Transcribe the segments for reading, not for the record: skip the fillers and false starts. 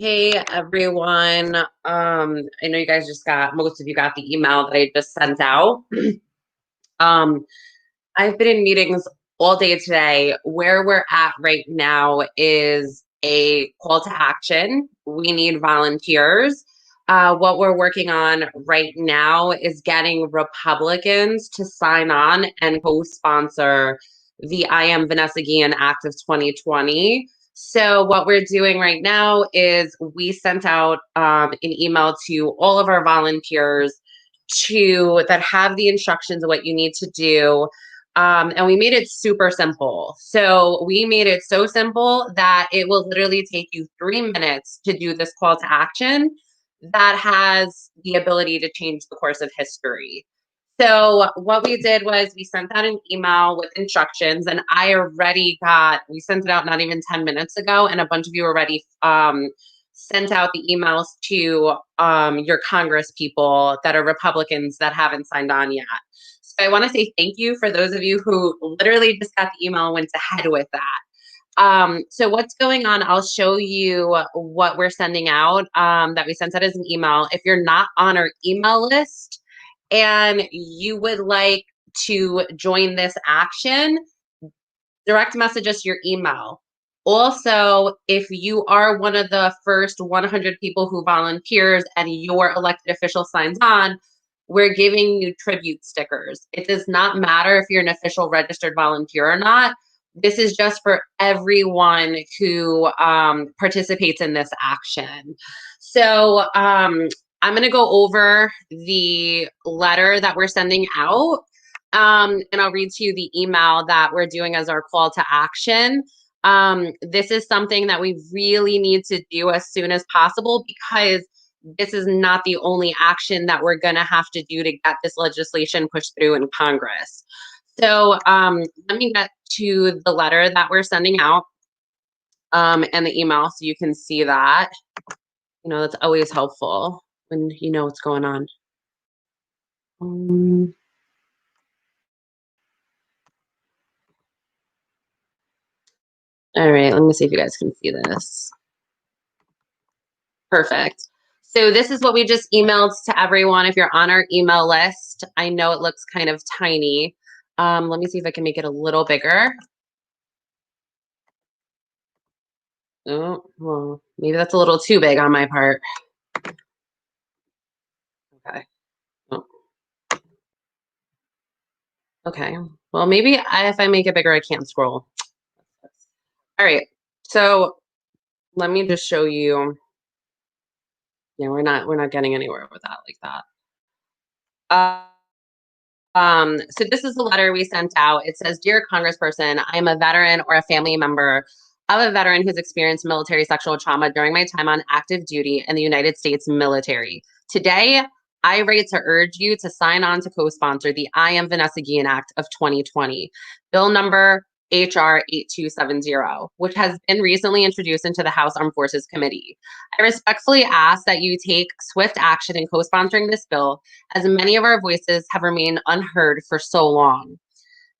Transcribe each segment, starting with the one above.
Hey everyone. I know you guys most of you got the email that I just sent out. Um, I've been in meetings all day today. Where we're at right now is a call to action. We need volunteers. What we're working on right now is getting Republicans to sign on and co-sponsor the I Am Vanessa Guillen Act of 2020. So what we're doing right now is we sent out an email to all of our volunteers that have the instructions of what you need to do. And we made it super simple. So we made it so simple that it will literally take you 3 minutes to do this call to action that has the ability to change the course of history. So what we did was we sent out an email with instructions, and we sent it out not even 10 minutes ago, and a bunch of you already sent out the emails to your Congress people that are Republicans that haven't signed on yet. So I want to say thank you for those of you who literally just got the email and went ahead with that. So what's going on, I'll show you what we're sending out that we sent out as an email. If you're not on our email list and you would like to join this action, direct message us your email. Also, if you are one of the first 100 people who volunteers and your elected official signs on, we're giving you tribute stickers. It does not matter if you're an official registered volunteer or not. This is just for everyone who participates in this action. So I'm going to go over the letter that we're sending out. And I'll read to you the email that we're doing as our call to action. This is something that we really need to do as soon as possible because this is not the only action that we're going to have to do to get this legislation pushed through in Congress. So let me get to the letter that we're sending out and the email so you can see that. You know, that's always helpful when you know what's going on. All right, let me see if you guys can see this. Perfect. So this is what we just emailed to everyone. If you're on our email list, I know it looks kind of tiny. Let me see if I can make it a little bigger. Oh, well, maybe that's a little too big on my part. Okay. Oh. Okay. Well, maybe if I make it bigger, I can't scroll. All right. So let me just show you. Yeah, we're not getting anywhere with that like that. So this is the letter we sent out. It says, "Dear Congressperson, I am a veteran or a family member of a veteran who's experienced military sexual trauma during my time on active duty in the United States military. Today, I write to urge you to sign on to co-sponsor the I Am Vanessa Guillen Act of 2020, bill number HR 8270, which has been recently introduced into the House Armed Forces Committee. I respectfully ask that you take swift action in co-sponsoring this bill, as many of our voices have remained unheard for so long.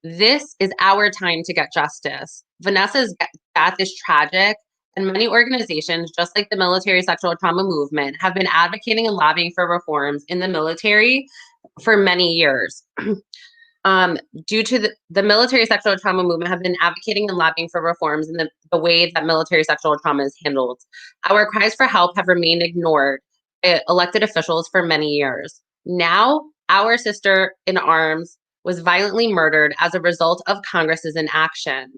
This is our time to get justice. Vanessa's death is tragic, and many organizations, just like the military sexual trauma movement, have been advocating and lobbying for reforms in the military for many years. Due to the military sexual trauma movement have been advocating and lobbying for reforms in the way that military sexual trauma is handled. Our cries for help have remained ignored by elected officials for many years. Now, our sister in arms was violently murdered as a result of Congress's inaction.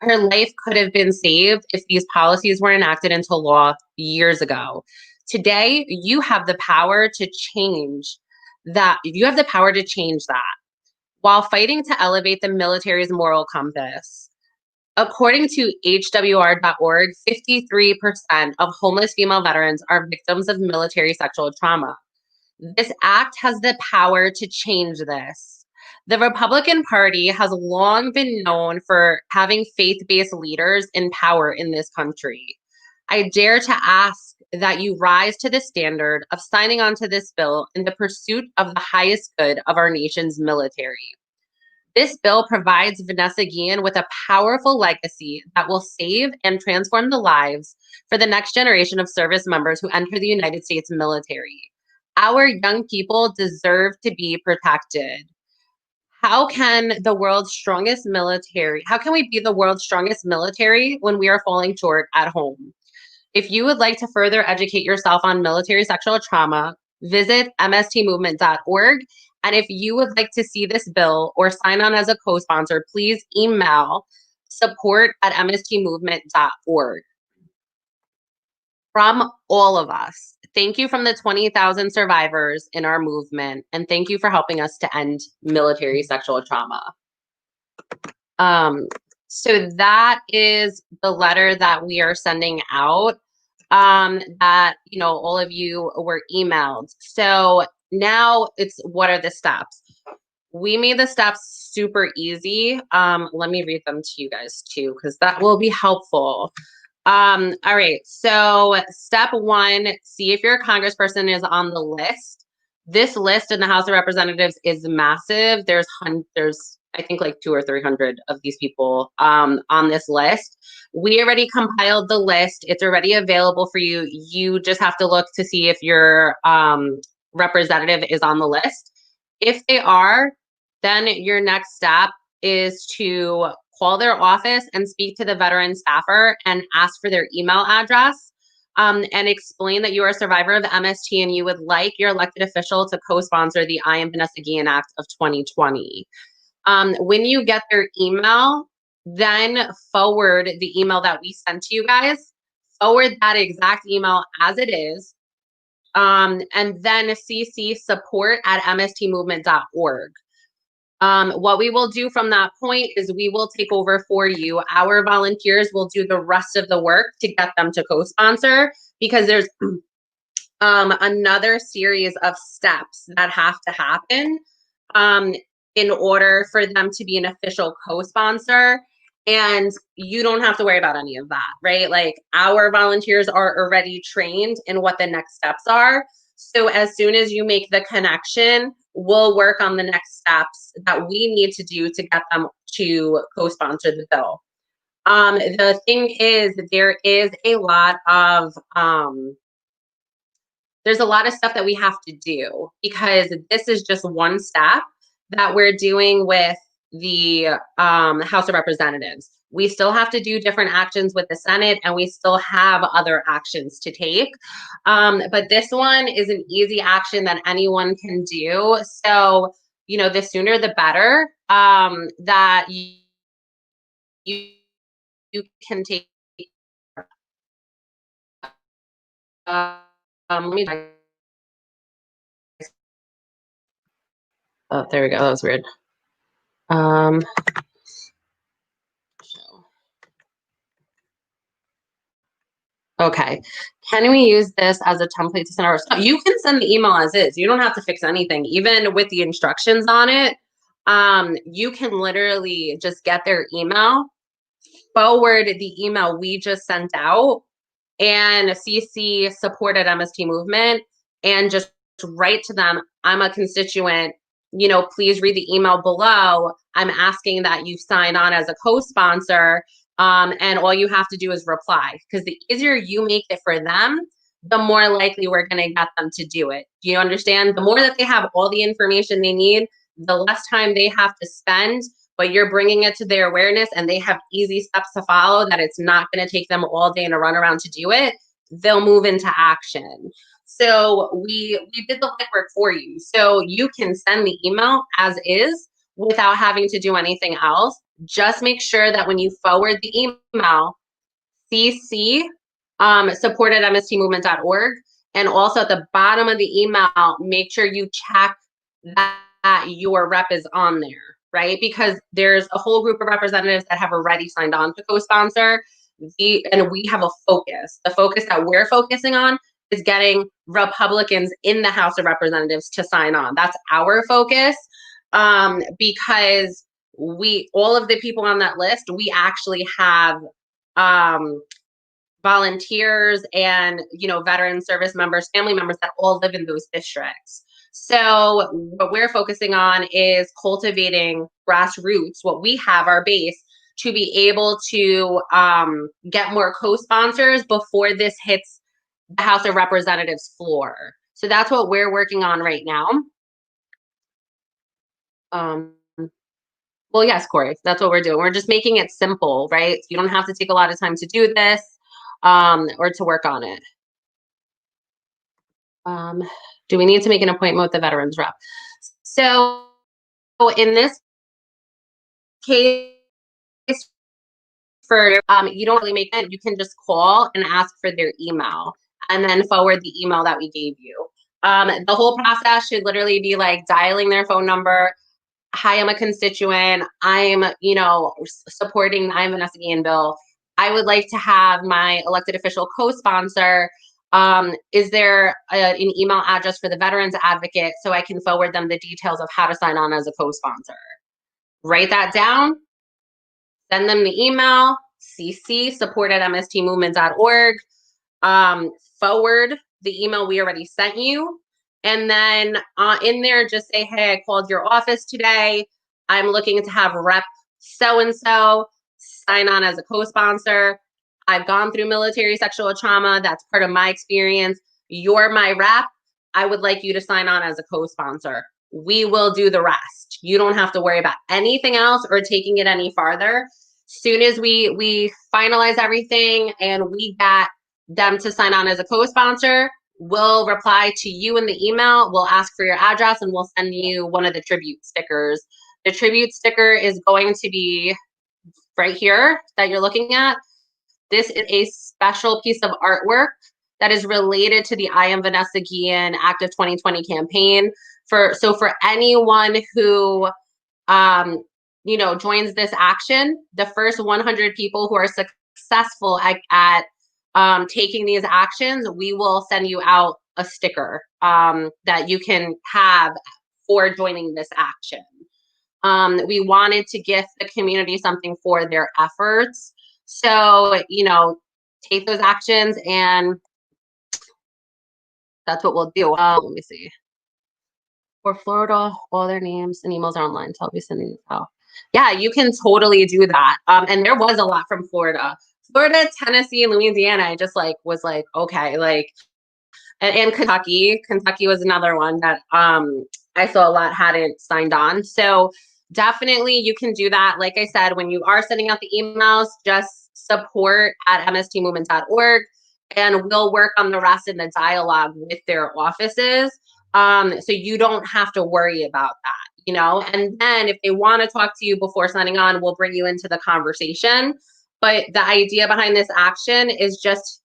Her life could have been saved if these policies were enacted into law years ago. Today, you have the power to change that. You have the power to change that while fighting to elevate the military's moral compass. According to HWR.org, 53% of homeless female veterans are victims of military sexual trauma. This act has the power to change this. The Republican Party has long been known for having faith-based leaders in power in this country. I dare to ask that you rise to the standard of signing on to this bill in the pursuit of the highest good of our nation's military. This bill provides Vanessa Guillen with a powerful legacy that will save and transform the lives for the next generation of service members who enter the United States military. Our young people deserve to be protected. How can the world's strongest military, how can we be the world's strongest military when we are falling short at home? If you would like to further educate yourself on military sexual trauma, visit mstmovement.org. And if you would like to see this bill or sign on as a co-sponsor, please email support@mstmovement.org. From all of us, thank you from the 20,000 survivors in our movement, and thank you for helping us to end military sexual trauma. So that is the letter that we are sending out, that, you know, all of you were emailed. So now it's, what are the steps? We made the steps super easy. Let me read them to you guys too, because that will be helpful. All right, so step one, see if your congressperson is on the list. This list in the House of Representatives is massive. There's I think like 200 or 300 of these people on this list. We already compiled the list. It's already available for you. You just have to look to see if your representative is on the list. If they are, then your next step is to call their office and speak to the veteran staffer and ask for their email address, and explain that you are a survivor of MST and you would like your elected official to co-sponsor the I Am Vanessa Guillen Act of 2020. When you get their email, then forward the email that we sent to you guys, forward that exact email as it is, and then CC support@mstmovement.org. What we will do from that point is we will take over for you. Our volunteers will do the rest of the work to get them to co-sponsor, because there's another series of steps that have to happen in order for them to be an official co-sponsor. And you don't have to worry about any of that, right? Like, our volunteers are already trained in what the next steps are. So as soon as you make the connection, we'll work on the next steps that we need to do to get them to co-sponsor the bill. The thing is, there is a lot of there's a lot of stuff that we have to do, because this is just one step that we're doing with the House of Representatives. We still have to do different actions with the Senate, and we still have other actions to take. But this one is an easy action that anyone can do. So, you know, the sooner the better, that you can take. Let me. Oh, there we go. That was weird. Okay. Can we use this as a template to send our? You can send the email as is. You don't have to fix anything, even with the instructions on it. You can literally just get their email, forward the email we just sent out, and CC support@MST Movement, and just write to them, I'm a constituent, you know, please read the email below. I'm asking that you sign on as a co-sponsor, and all you have to do is reply, because the easier you make it for them, the more likely we're going to get them to do it. Do you understand? The more that they have all the information they need, the less time they have to spend, but you're bringing it to their awareness and they have easy steps to follow, that it's not going to take them all day and a runaround to do it. They'll move into action. So we did the legwork for you. So you can send the email as is without having to do anything else. Just make sure that when you forward the email, CC support@mstmovement.org, and also at the bottom of the email, make sure you check that your rep is on there, right? Because there's a whole group of representatives that have already signed on to co-sponsor, and we have a focus. The focus that we're focusing on is getting Republicans in the House of Representatives to sign on. That's our focus, because all of the people on that list, we actually have volunteers and, you know, veteran service members, family members that all live in those districts. So what we're focusing on is cultivating grassroots, what we have, our base, to be able to get more co-sponsors before this hits the House of Representatives floor. So that's what we're working on right now. Um, well, yes, Corey, that's what we're doing. We're just making it simple, right? You don't have to take a lot of time to do this or to work on it. Do we need to make an appointment with the veterans rep? So in this case, for you don't really make it. You can just call and ask for their email and then forward the email that we gave you. The whole process should literally be like dialing their phone number. Hi, I'm a constituent. I'm, supporting the I'm Vanessa Guillen bill. I would like to have my elected official co-sponsor. Is there an email address for the Veterans Advocate so I can forward them the details of how to sign on as a co-sponsor? Write that down, send them the email, CC support@mstmovement.org, forward the email we already sent you. And then in there, just say, hey, I called your office today. I'm looking to have rep so-and-so sign on as a co-sponsor. I've gone through military sexual trauma. That's part of my experience. You're my rep. I would like you to sign on as a co-sponsor. We will do the rest. You don't have to worry about anything else or taking it any farther. Soon as we finalize everything and we get them to sign on as a co-sponsor, we'll reply to you in the email. We'll ask for your address and we'll send you one of the tribute stickers. The tribute sticker is going to be right here that you're looking at. This is a special piece of artwork that is related to the I Am Vanessa Guillen Active 2020 campaign. For anyone who joins this action, the first 100 people who are successful at taking these actions, we will send you out a sticker that you can have for joining this action. We wanted to gift the community something for their efforts. So, take those actions, and that's what we'll do. Let me see. For Florida, all their names and emails are online, so I'll be sending it out. Yeah, you can totally do that. And there was a lot from Florida, Tennessee, and Louisiana. I just was like, okay, and Kentucky. Kentucky was another one that I saw a lot hadn't signed on. So definitely you can do that. Like I said, when you are sending out the emails, just support@mstmovement.org, and we'll work on the rest in the dialogue with their offices. So you don't have to worry about that, and then if they want to talk to you before signing on, we'll bring you into the conversation. But the idea behind this action is just,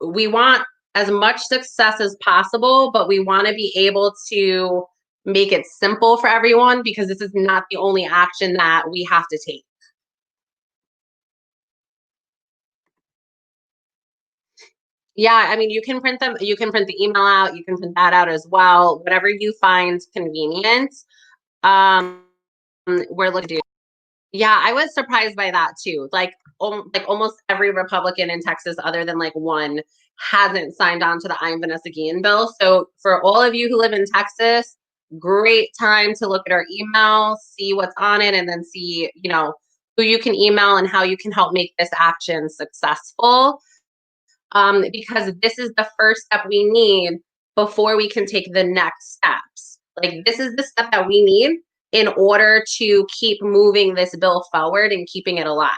we want as much success as possible, but we want to be able to make it simple for everyone, because this is not the only action that we have to take. Yeah, I mean, you can print them, you can print the email out, you can print that out as well, whatever you find convenient. We're looking to. Yeah, I was surprised by that too. Like almost every Republican in Texas, other than like one, hasn't signed on to the I Am Vanessa Guillen bill. So for all of you who live in Texas, great time to look at our email, see what's on it, and then see, who you can email and how you can help make this action successful. Because this is the first step we need before we can take the next steps. Like, this is the step that we need in order to keep moving this bill forward and keeping it alive.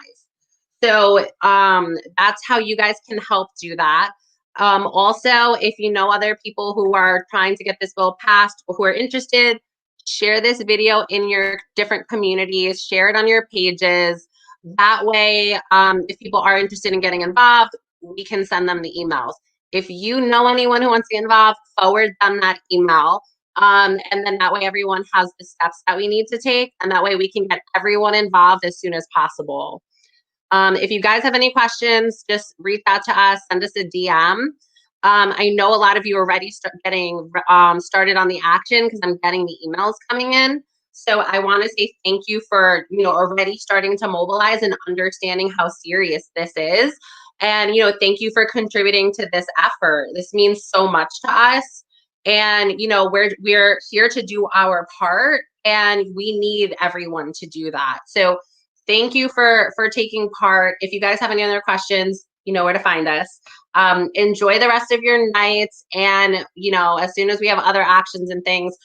So that's how you guys can help do that. Also, if you know other people who are trying to get this bill passed or who are interested, share this video in your different communities, share it on your pages. That way, if people are interested in getting involved, we can send them the emails. If you know anyone who wants to get involved, forward them that email. And then that way everyone has the steps that we need to take, and that way we can get everyone involved as soon as possible. If you guys have any questions, just reach out to us, send us a DM. I know a lot of you are already getting started on the action, because I'm getting the emails coming in. So I want to say thank you for, already starting to mobilize and understanding how serious this is. And, thank you for contributing to this effort. This means so much to us. And, you know, we're here to do our part, and we need everyone to do that. So thank you for taking part. If you guys have any other questions, you know where to find us. Enjoy the rest of your nights. And, you know, as soon as we have other actions and things,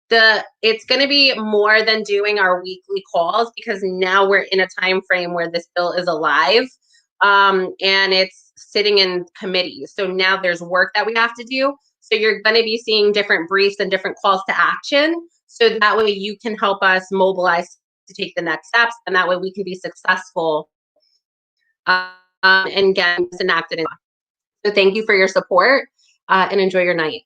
it's going to be more than doing our weekly calls, because now we're in a time frame where this bill is alive, and it's sitting in committee. So now there's work that we have to do. So you're going to be seeing different briefs and different calls to action, so that way you can help us mobilize to take the next steps, and that way we can be successful, and get this enacted. So thank you for your support, and enjoy your night.